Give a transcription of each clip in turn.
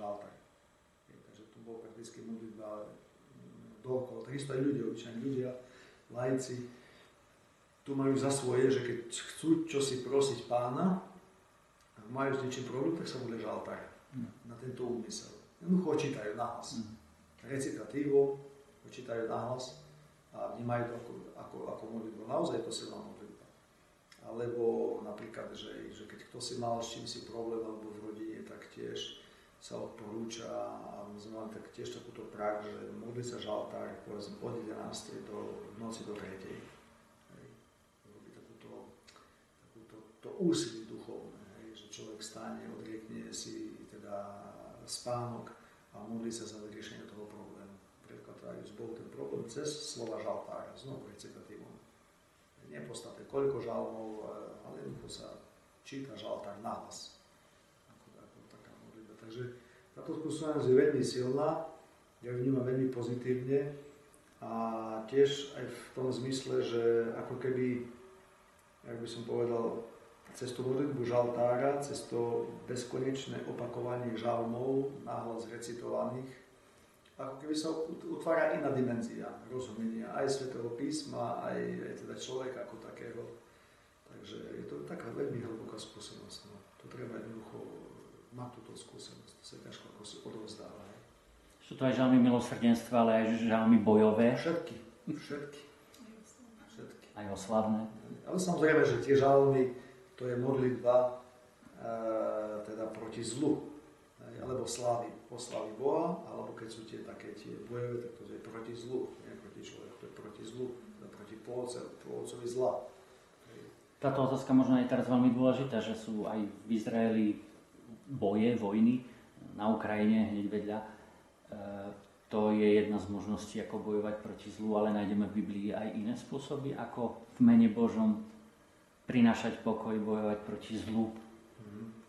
žaltár. Takže tu bol prakticky modlitba dookola. Takisto aj ľudia, obyčajní ľudia, laici, tu majú za svoje, že keď chcú čosi prosiť Pána, a majú s niečím problém, tak sa modlia žaltár na tento úmysel. Jednoducho čítajú nahlas. Recitatívo, čítajú nahlas a vnímajú to ako modlitbu. Naozaj to silná modlitba. Alebo napríklad, že keď kto si mal s čím si problém alebo v rodine, tak tiež sa odporúča a my sme mali tak tiež takúto prax, že modli sa žaltár povedzme od 11. do noci do 3. Robí takúto úsilie duchovné, že človek stane, odriekne si teda spánok a modlí sa za vyriešenie toho problému. Predkladajú z Bohu ten problém cez slova žaltára, znovu recitatívom. Nepodstatné koľko žalmov, ale jednoducho sa číta žaltár nahlas. Ako taká modlitba. Takže táto skúsenosť je veľmi silná, ja ju vnímam veľmi pozitívne a tiež aj v tom zmysle, že ako keby, jak by som povedal, cez tú modlitbu žaltára, cez to bezkonečné opakovanie žalmov, nahlas recitovaných, ako keby sa utvára iná dimenzia rozumenia aj Svätého písma, aj teda človeka ako takého. Takže je to taká veľmi hlboká skúsenosť. No. To treba jednoducho mať túto skúsenosť. To sa ťažko ako si odovzdáva. Sú to aj žalmy milosrdenstva, ale aj žalmy bojové? Všetky. Aj oslavné? Ale samozrejme, že tie žalmy, to je modlitba teda proti zlu. Alebo oslavy Boha, alebo keď sú tie také tie bojové, tak to je proti zlu, nie proti človeku, to je proti zlu, proti pôvodcovi zla. Táto otázka možno je teraz veľmi dôležitá, že sú aj v Izraeli vojny, na Ukrajine hneď vedľa. To je jedna z možností, ako bojovať proti zlu, ale nájdeme v Biblii aj iné spôsoby, ako v mene Božom prinášať pokoj, bojovať proti zlu,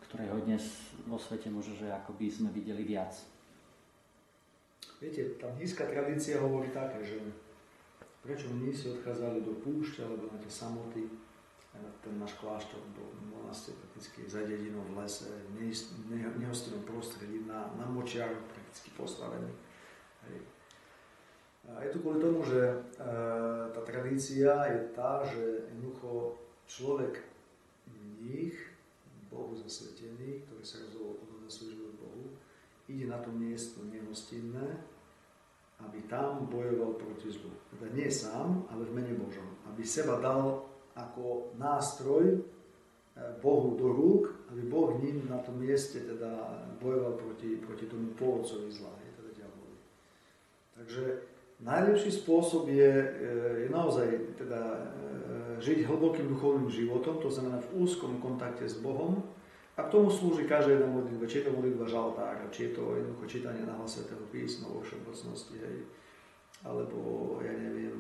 ktorého dnes vo svete možno, že akoby sme videli viac. Viete, tá nízka tradícia hovorí také, že prečo mnísi odchádzali do púšťa alebo na tie samoty, ten náš kláštor bol monastier prakticky za dedinou v lese, v nehostinnom prostredí, na močiaroch prakticky postavený. A je to kvôli tomu, že tá tradícia je tá, že jednoducho človek mních, Bohu zasvetený, ktorý sa rozhodol odovzdať svoj život Bohu, ide na to miesto nehostinné, aby tam bojoval proti zlu. Teda nie sám, ale v mene Božom. Aby seba dal ako nástroj Bohu do rúk, aby Boh ním na tom mieste teda bojoval proti tomu pôvodcovi zla, teda diablovi. Takže najlepší spôsob je naozaj teda žiť hlbokým duchovným životom, to znamená v úzkom kontakte s Bohom. A k tomu slúži každá jedna modlitba, či je to modlitba žaltára, či je to jednoducho čítanie nahlas Svätého písma vo všeobecnosti, alebo ja neviem,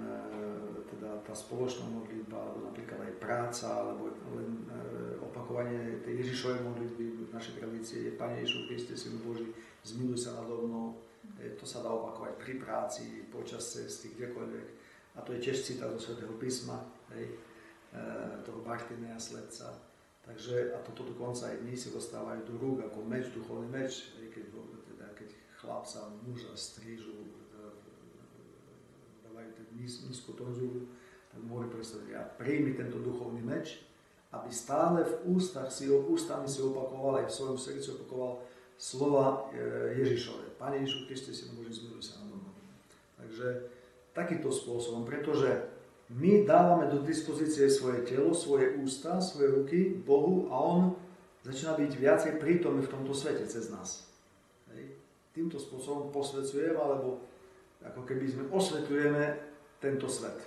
teda tá spoločná modlitba, alebo napríklad aj práca, alebo len opakovanie tej Ježišovej modlitby v našej tradícii je Pane Ježišu Kriste, Synu Boží, zmiluj sa nado mnou. To sa dá opakovať pri práci, počas cesty, kdekoľvek. A to je tiež citát zo Svätého písma, toho Bartimeja slepca. Takže, a toto dokonca aj dní si dostávajú do rúk ako meč, duchovný meč, keď chlapca, muža strížu, dávajú nízku tonzulu, tak mohli predstaviť, a príjmi tento duchovný meč, aby stále v ústami si opakoval, aj v svojom srdci opakoval slova Ježišove. Pane Ježišu Kriste, Synu Boží, zmiluj sa nado mnou. Takže takýmto spôsobom, pretože my dávame do dispozície svoje telo, svoje ústa, svoje ruky Bohu a On začína byť viacej prítomný v tomto svete cez nás. Týmto spôsobom posvedzujeme, alebo ako keby sme osvetľujeme tento svet.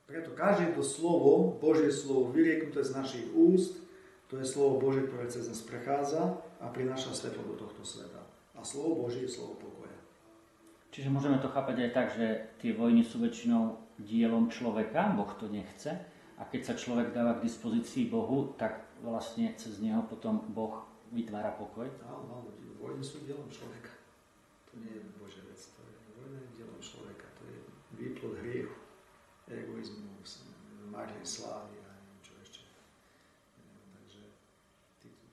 Preto každé to slovo, Božie slovo vyrieknuté z našich úst, to je slovo Božie, ktoré cez nás prechádza a prináša svetlo do tohto sveta. A slovo Božie je slovo pokoja. Čiže môžeme to chápať aj tak, že tie vojny sú väčšinou dielom človeka, Boh to nechce, a keď sa človek dáva k dispozícii Bohu, tak vlastne cez neho potom Boh vytvára pokoj. Áno, vojny sú dielom človeka. To nie je Božia vec, to je vojna dielom človeka, to je výplod hriechu, egoizmus, marnej slávy a neviem čo ešte. Takže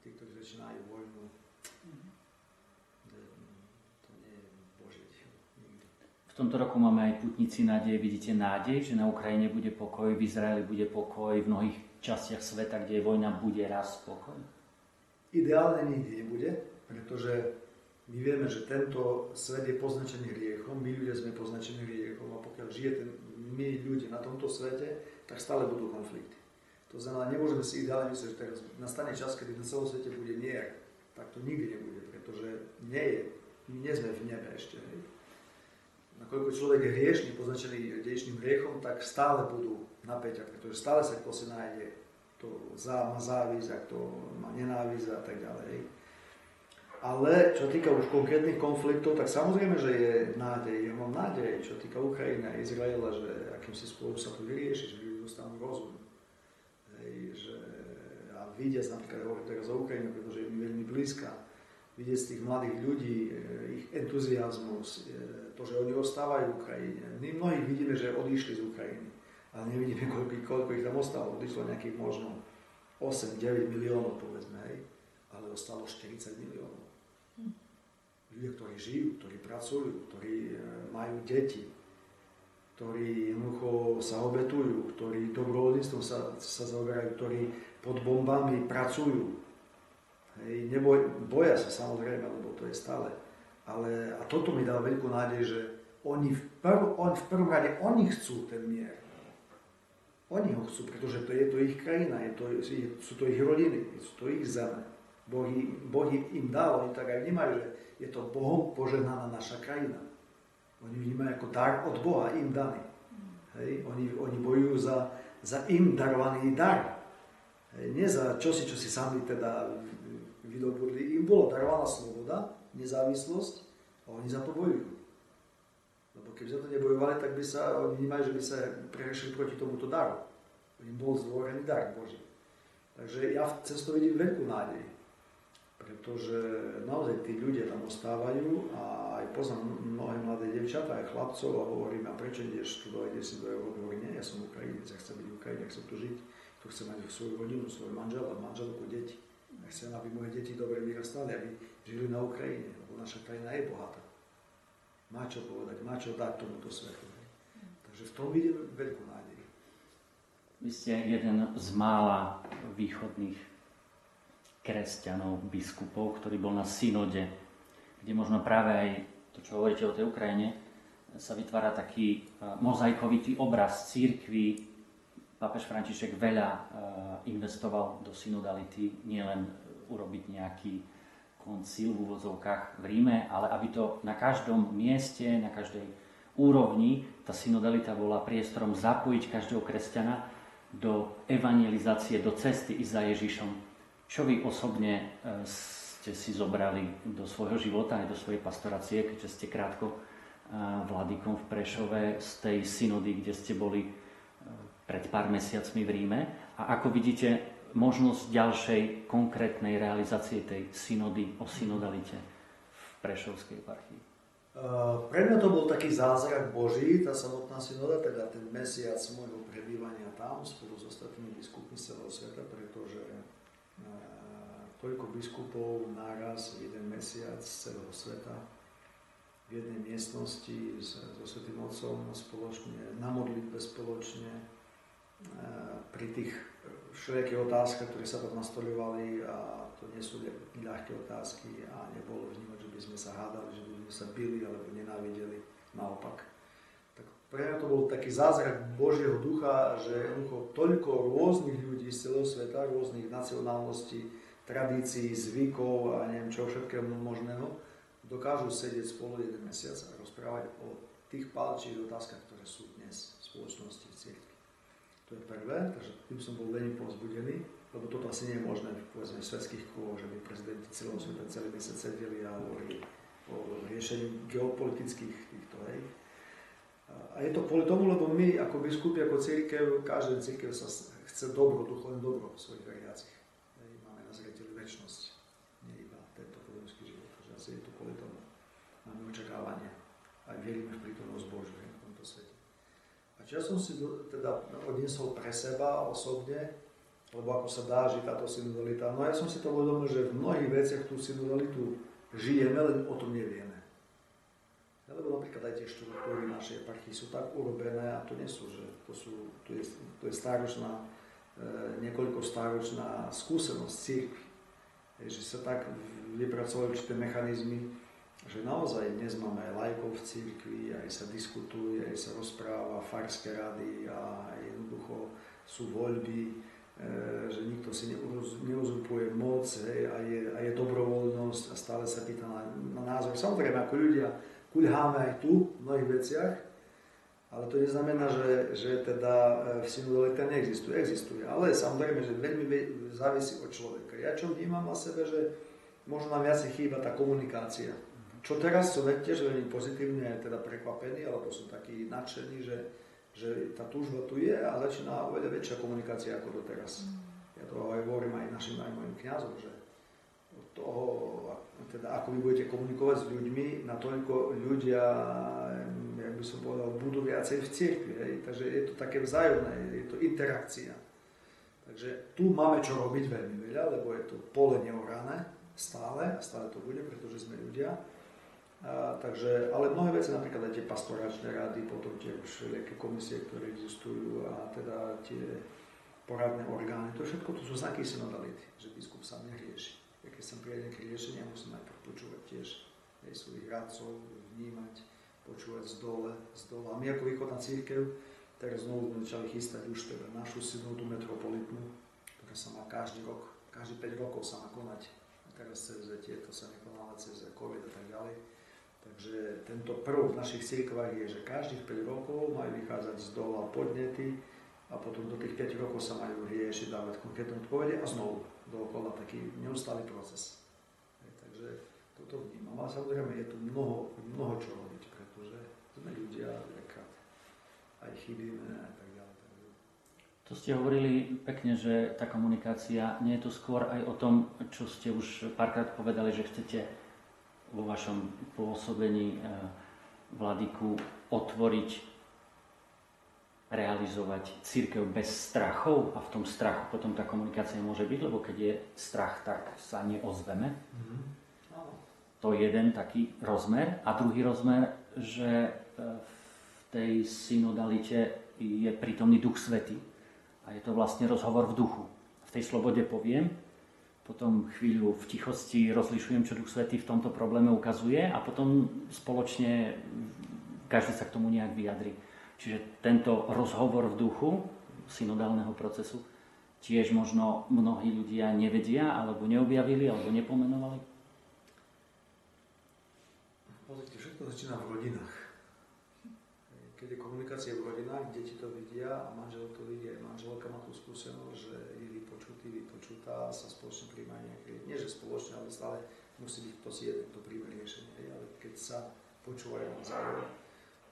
tí, ktorí začínajú vojnu, tomto roku máme aj Putníci nádeje. Vidíte nádej, že na Ukrajine bude pokoj, v Izraeli bude pokoj, v mnohých častiach sveta, kde je vojna, bude raz pokoj? Ideálne nikdy nebude, pretože my vieme, že tento svet je poznačený hriechom, my ľudia sme poznačení hriechom a pokiaľ my ľudia na tomto svete, tak stále budú konflikty. To znamená, nemôžeme si ideálne myslieť, že teraz nastane čas, kedy na celom svete bude mier. Tak to nikdy nebude, pretože my nie sme v nebe ešte. Hej. Nakoľko človek je hriešný, poznačený dejičným hriechom, tak stále budú napäťa, pretože stále sa kto si nájde, kto má závisť a kto má nenávisť a tak ďalej. Ale čo týka už konkrétnych konfliktov, tak samozrejme, že je nádej. Ja mám nádej, čo týka Ukrajiny a Izraela, že akýmsi spôsobom sa to vyrieši, že ľudia dostanú rozum. A vidiac napríklad hovorím teraz o Ukrajine, pretože je mi veľmi blízka, vidieť z tých mladých ľudí, ich entuziasmus, to, že oni ostávajú v Ukrajine. My mnohých vidíme, že odišli z Ukrajiny, ale nevidíme, koľko ich tam ostalo. Odišlo nejakých možno 8-9 miliónov, povedzme, hej, ale ostalo 40 miliónov. Ľudia, ktorí žijú, ktorí pracujú, ktorí majú deti, ktorí jednoducho sa obetujú, ktorí dobrovoľníctvom sa zaoberajú, ktorí pod bombami pracujú. Hej, boja sa samozrejme, lebo to je stále. A toto mi dá veľkú nádej, že oni v prvom rade oni chcú ten mier. Oni ho chcú, pretože to je to ich krajina, sú to ich rodiny, sú to ich zeme. Boh im dal, oni tak aj vnímajú, že je to Bohom požehnaná naša krajina. Oni vnímajú ako dar od Boha, im daný. Hej? Oni bojujú za im darovaný dar. Hej? Nie za čosi, čo si sami teda vydobudli. Im bolo darovaná sloboda, nezávislosť a oni za to bojujú. Lebo keby za to nebojovali, tak oni vnímajú, že by sa prerešili proti tomuto daru. Im bol zdôvorený dar Boží. Takže ja cez to vidím veľkú nádej. Pretože naozaj tí ľudia tam ostávajú a aj poznám mnohé mladé devčatá, aj chlapcov a hovorím, a prečo ideš študovať, ideš si do Európy? Hovorím, nie, ja som Ukrajinec, ja chcem byť Ukrajinec, ja chcem tu žiť, tu chcem mať svoju rodinu, svoj manželku, deti. Ja chcem, aby moje deti dobre vyrastali, aby žili na Ukrajine, lebo naša krajina je bohatá. Má čo povedať, má čo dať tomuto svetu. Takže v tom vidím veľkú nádej. Vy ste jeden z mála východných kresťanov, biskupov, ktorý bol na synode, kde možno práve aj to, čo hovoríte o tej Ukrajine, sa vytvára taký mozaikovitý obraz cirkvi. Pápež František veľa investoval do synodality, nielen urobiť nejaký koncil v úvodzovkách v Ríme, ale aby to na každom mieste, na každej úrovni, tá synodalita bola priestorom zapojiť každého kresťana do evangelizácie, do cesty ísť za Ježišom. Čo vy osobne ste si zobrali do svojho života, aj do svojej pastorácie, keďže ste krátko vladykom v Prešove z tej synody, kde ste boli pred pár mesiacmi v Ríme. A ako vidíte možnosť ďalšej konkrétnej realizácie tej synody o synodalite v Prešovskej eparchii? Pre mňa to bol taký zázrak Boží, tá samotná synoda, teda ten mesiac môjho prebývania tam spolu s ostatnými biskupmi z celého sveta, pretože toľko biskupov naraz jeden mesiac z celého sveta v jednej miestnosti so Svätým Otcom spoločne, na modlitbe spoločne, pri tých všelijakých otázkach, ktoré sa tam nastoľovali, a to nie sú ľahké otázky a nebolo vnímať, že by sme sa hádali, že by sme sa bili alebo nenávideli, naopak. Tak pre mňa to bol taký zázrak Božieho ducha, že toľko rôznych ľudí z celého sveta, rôznych nacionálností, tradícií, zvykov a neviem čo všetkého možného, dokážu sedieť spolu jeden mesiac a rozprávať o tých palčích otázkach, ktoré sú dnes v spoločnosti, v cirkvi. To je prvé, takže tým som bol veľmi povzbudený, lebo toto asi nie je možné povedzme, v svetských kruhoch, že by prezidenti celého sveta celý mesiac sedeli a hovorili o riešení geopolitických týchto. Hej. A je to kvôli tomu, lebo my ako biskupi, ako cirkev, každá cirkev sa chce dobro, duchovné dobro v svojich veriacich. Máme na zreteli večnosť, nie iba tento pozemský život. Takže asi je to kvôli tomu. Máme očakávanie. Aj veríme v prítomnosť Božiu v tomto svete. A čo ja som si teda odniesol pre seba osobne, lebo ako sa dá žiť táto synodalita. No ja som si to uvedomil, že v mnohých veciach tú synodalitu žijeme, len o tom nevieme. Lebo napríklad aj tie štruktúry našej eparchie sú tak urobené a to nie sú, že to je stáročná, niekoľko stáročná skúsenosť cirkvi. Že sa tak vypracovali určité mechanizmy, že naozaj dnes máme aj laikov v cirkvi, aj sa diskutuje, aj sa rozpráva, farské rady a jednoducho sú voľby, že nikto si neuzurpuje moc, hej, a je dobrovoľnosť a stále sa pýta na názor. Samozrejme, ako ľudia kuľháme aj tu v mnohých veciach, ale to neznamená, že teda v synodalita neexistuje. Existuje, ale samozrejme, že veľmi závisí od človeka. Ja čo vnímam na sebe, že možno nám viac chýba tá komunikácia. Čo teraz som tiež veľmi pozitívne teda prekvapený, alebo som taký nadšený, že tá túžba tu je a začína oveľa väčšia komunikácia ako doteraz. Ja to aj hovorím aj našim, aj mojim kňazom, že od toho, teda ako vy budete komunikovať s ľuďmi, natoľko ľudia, jak by som povedal, budú viacej v cirkvi. Takže je to také vzájomné, je to interakcia. Takže tu máme čo robiť veľmi veľa, lebo je to pole neorané stále to bude, pretože sme ľudia. Takže, ale mnohé veci, napríklad aj tie pastoračné rady, potom tie všelijaké komisie, ktoré existujú a teda tie poradné orgány, to všetko to sú znaky synodality, že biskup sa nerieši. Keď som prijedem k riešeniu, musím najprv počúvať tiež svojich radcov, vnímať, počúvať z dola. A my ako východná cirkev, teraz znovu sme začali chystať už teda našu synodu metropolitnú, ktorá sa má každý rok, každý 5 rokov sa má konať. A teraz cez to sa nekonala cez COVID a tak ďalej. Takže tento prvok v našich cirkvách je, že každých 5 rokov majú vychádzať z dola podnety a potom do tých 5 rokov sa majú riešiť, dávať konkrétne odpovede a znovu dookola taký neustály proces. Takže toto vnímam. Ale samozrejme je tu mnoho čo robiť, pretože sme ľudia, aj chybíme a tak ďalej. To ste hovorili pekne, že tá komunikácia nie je to skôr aj o tom, čo ste už párkrát povedali, že chcete vo vašom pôsobení vladyku otvoriť, realizovať cirkev bez strachov a v tom strachu potom tá komunikácia môže byť, lebo keď je strach, tak sa neozveme. To je jeden taký rozmer. A druhý rozmer, že v tej synodalite je prítomný Duch Svätý a je to vlastne rozhovor v duchu. V tej slobode poviem, potom chvíľu v tichosti rozlišujem, čo Duch Svätý v tomto probléme ukazuje a potom spoločne každý sa k tomu nejak vyjadri. Čiže tento rozhovor v duchu synodálneho procesu tiež možno mnohí ľudia nevedia, alebo neobjavili, alebo nepomenovali. Pozrite, všetko začína v rodinách. Keď je komunikácia v rodinách, deti to vidia a manžel to vidí, aj manželka má tú skúsenosť, že je vypočutý, vypočutá, sa spoločne príjma nejaké, nie že spoločne, ale stále musí byť kto si jeden, kto príjme riešenie. Ale keď sa počúvajú navzájom,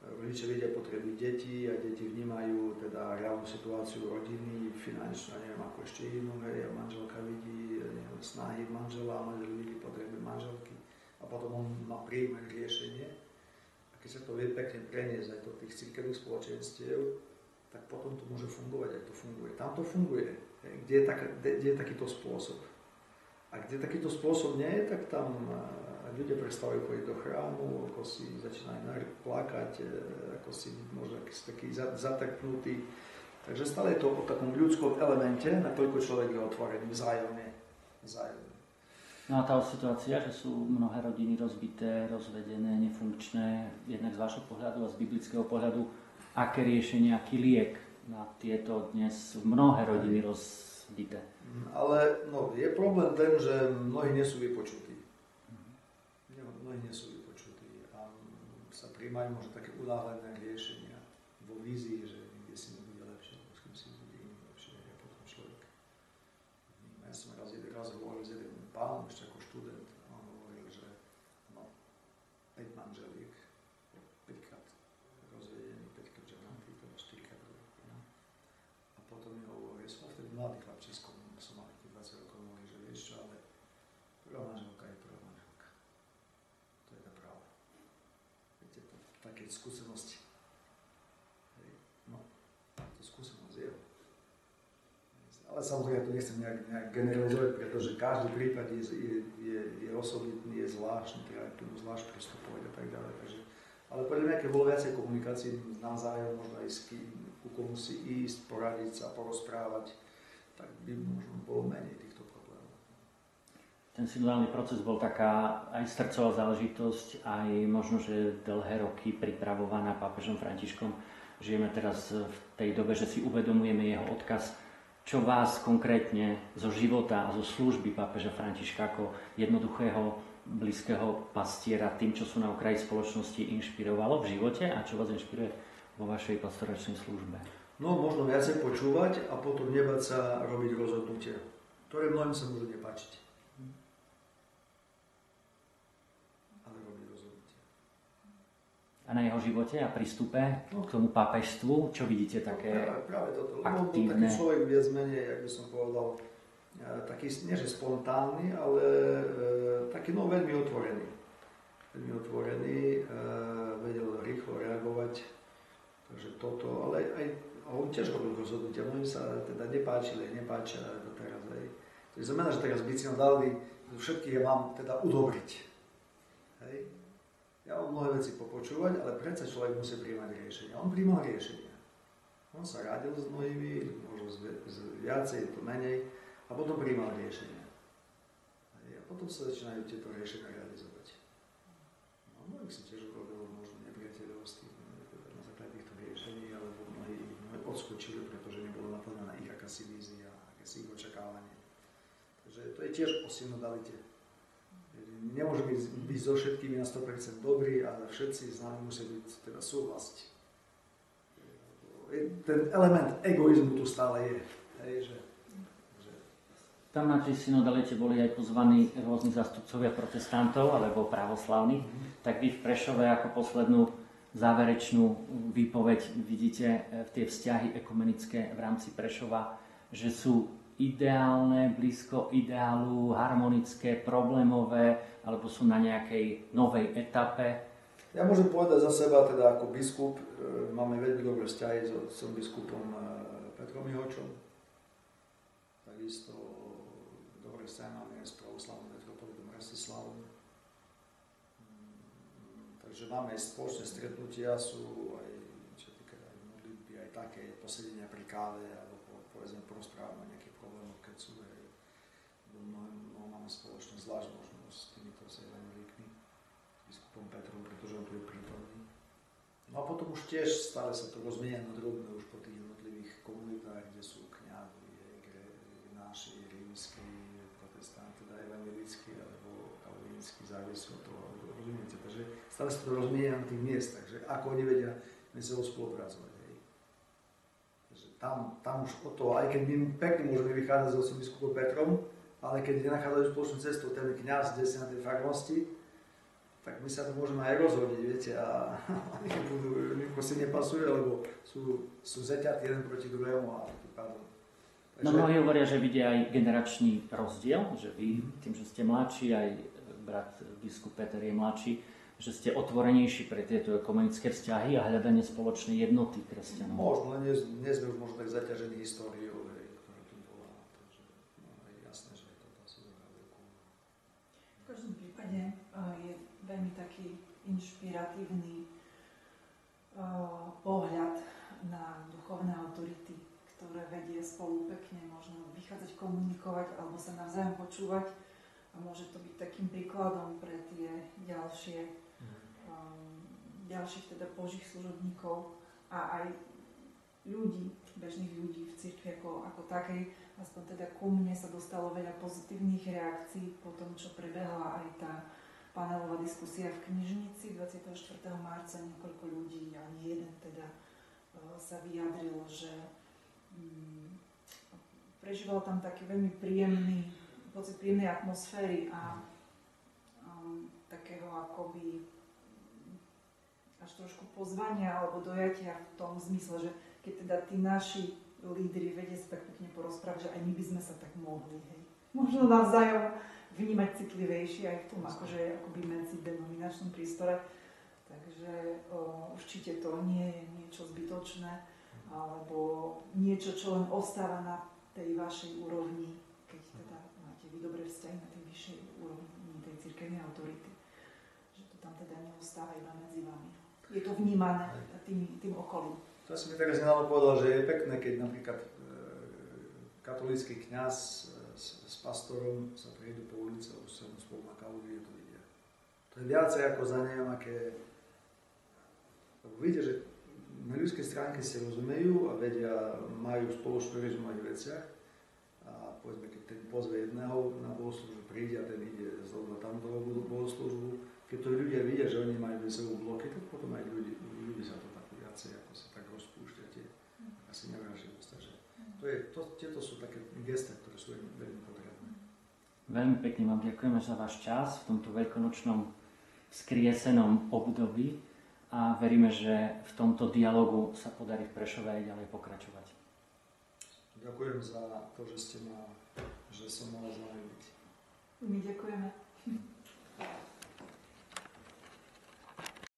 rodičia vedia potreby detí a deti vnímajú teda reálnu situáciu rodiny, finančnú, neviem ako ešte inú, hej, a manželka vidí snahy manžela a manžel vidí potreby manželky a potom on má príjmať riešenie. Keď sa to vie pekne preniesť aj do tých cirkevných spoločenstiev, tak potom to môže fungovať, ak to funguje. Tam to funguje, kde je takýto spôsob. A kde takýto spôsob nie je, tak tam ľudia prestávajú chodiť do chrámu, ako si začínajú plakať, ako si možno taký zatrpnutý. Takže stále je to o takom ľudskom elemente, nakoľko človek je otvorený vzájomne. No a tá situácia, že sú mnohé rodiny rozbité, rozvedené, nefunkčné, jednak z vášho pohľadu a z biblického pohľadu, aké riešenie, aký liek na tieto dnes mnohé rodiny rozbité? Ale no, je problém ten, že mnohí nie sú vypočutí. Mnohí nie sú vypočutí a sa prijímajú možno také unáhlené riešenia vo vízii, že niekde si nebude lepšie, alebo s kým si bude iný lepšie, a potom človek. Ja som raz hovoril s jedným pánom, ešte ako študent, a on hovoril, že no, 5 manželiek, 5-krát rozvedený, 5-krát ženatý, teda 4-krát rozvedený. A potom mi hovoril, som vtedy mladý chlapčisko, som mal 20 rokov, hovoril, že vieš čo, ale prvá manželka je prvá manželka. To je tá pravda. Viete, to také skúsenosti. No, to skúsenosť je. Ale samozrejme, ja to nechcem nejak generalizovať, pretože každý prípad je osobitný, je zvláštny, treba k tomu zvlášť pristupovať a tak ďalej. Takže Ale podľa mňa, keď bolo viacej komunikácií navzájom, možno aj s kým, ku komu si ísť, poradiť sa, porozprávať, tak by možno bolo menej týchto problémov. Ten synodálny proces bol taká aj srdcová záležitosť, aj možno, že dlhé roky pripravovaná pápežom Františkom. Žijeme teraz v tej dobe, že si uvedomujeme jeho odkaz, čo vás konkrétne zo života a zo služby pápeža Františka ako jednoduchého, blízkeho pastiera tým, čo sú na okraji spoločnosti, inšpirovalo v živote a čo vás inšpiruje vo vašej pastoračnej službe? No, možno viacej počúvať a potom nebať sa robiť rozhodnutia, ktoré mnohým sa môžu nepáčiť. Ale robiť rozhodnutia. A na jeho živote a prístupe k tomu pápežstvu, čo vidíte také práve toto, lebo aktívne? taký človek viac menej, jak by som povedal, taký, nie že spontánny, ale taký veľmi otvorený. Veľmi otvorený, vedel rýchlo reagovať, takže toto, ale aj on tiež robil rozhodnutia, mnohým sa teda nepáčia doteraz. To znamená, že teraz byť synodálny, všetkých mám teda udobriť. Hej. Ja mám mnohé veci popočúvať, ale predsa človek musí prijímať riešenia. On prijímal riešenia. On sa radil s mnohými, možno viacej, to menej, a potom prijímal riešenia. A potom sa začínajú tieto riešenia realizovať. No, mnohých si tiež urobilo možno nepriateľov s tým, na základe týchto riešení, alebo mnohí odskočili, pretože nebola naplnená ich akási vízia, akási ich očakávanie. Takže to je tiež o synodalite. Nemôže byť so všetkými na 100% dobrý, ale všetci s nami musia byť teda súhlasiť. Ten element egoizmu tu stále je. Hej, že tam na tej synodalite boli aj pozvaní rôzni zástupcovia protestantov alebo pravoslavní. Tak vy v Prešove ako poslednú záverečnú výpoveď vidíte v tie vzťahy ekumenické v rámci Prešova, že sú ideálne, blízko ideálu, harmonické, problémové, alebo sú na nejakej novej etape? Ja môžem povedať za seba, teda ako biskup, máme veľmi dobré vzťahy s biskupom Petrom Mihočom. Takisto dobré vzťahy máme s pravoslavným metropolitom Rastislavom. Takže máme spoločné stretnutia, sú aj, čo týka aj modlitby, aj také posedenia pri káve, alebo povedzme porozprávame o nejakých problémoch, keď sú aj mnoho máme spoločné, zvlášť možno s týmito evanjelíkmi, s biskupom Petrom, pretože on tu je prítomný. No a potom už tiež stále sa to rozmienia na drobné už po tých jednotlivých komunitách, kde sú kňazi, náši, rímski, protestanti, teda evanjelickí alebo kalvínsky, závisí od toho, rozumiete. Takže stále sa to rozmienia na tých miestach, že ako oni vedia medzi sebou spolupracovať. Takže tam už o to, aj keď my pekne môžeme vychádzať s otcom biskupom Petrom, ale keď nenachádzajú spoločnú cestu ten kňaz, kde si na tej farnosti, tak my sa to môžeme aj rozhodiť, viete, a nikto si nepasuje, lebo sú zeťatí jeden proti druhému a pardon. No mnohí hovoria, že vidia aj generačný rozdiel, že vy, tým, že ste mladší, aj brat biskup Peter je mladší, že ste otvorenejší pre tieto ekumenické vzťahy a hľadanie spoločnej jednoty kresťanov. Možno, ale nie sme už možno tak zaťažení históriou, ktorá tu bola, takže je jasné, že to asi zohrá veľkú. V každom prípade je veľmi taký inšpiratívny pohľad na duchovné autority, ktoré vedie spolu pekne, možno vychádzať, komunikovať alebo sa navzájom počúvať a môže to byť takým príkladom pre tie ďalších teda božích služobníkov a aj ľudí, bežných ľudí v cirkvi ako takej. Aspoň teda ku mne sa dostalo veľa pozitívnych reakcií po tom, čo prebehla aj tá panelová diskusia v knižnici 24. marca. Niekoľko ľudí, ani jeden teda sa vyjadril, že prežíval tam taký veľmi príjemný pocit príjemnej atmosféry a takého akoby až trošku pozvania alebo dojatia v tom zmysle, že keď teda tí naši lídri vedia sa tak pekne porozprávať, že aj my by sme sa tak mohli, hej, možno navzájom vnímať citlivejšie aj v tom akože akoby medzidenominačnom prístore. Takže určite to nie je niečo zbytočné alebo niečo, čo len ostáva na tej vašej úrovni, keď teda máte vy dobré vzťahy na tej vyššej úrovni tej cirkevnej autority. Že to tam teda neostáva iba medzi vami. je to vnímané tým okolím. To si mi teraz nedávno povedal, že je pekné, keď napríklad katolícky kňaz s pastorom sa prejdu po ulici a už sa spolu na kávu, to vidia. To je viacej ako za nejaké... Vidíte, že na ľudskej stránke si rozumejú a vedia, majú spoločnú rozumať v veciach. A povedzme, keď ten pozve jedného na bohoslúžbu, príde a ten ide zrovna tamto bohoslúžbu. Keď to ľudia vidia, že oni majú medzi sebou bloky, tak potom aj ľudí sa to tak viacej, ako sa tak rozpúšťate. Asi nevraživosť. Takže tieto sú také gesty, ktoré sú veľmi potrebné. Veľmi pekne vám ďakujeme za váš čas v tomto veľkonočnom skriesenom období a veríme, že v tomto dialogu sa podarí v Prešove aj ďalej pokračovať. Ďakujem za to, že som mohol s vami byť. My ďakujeme.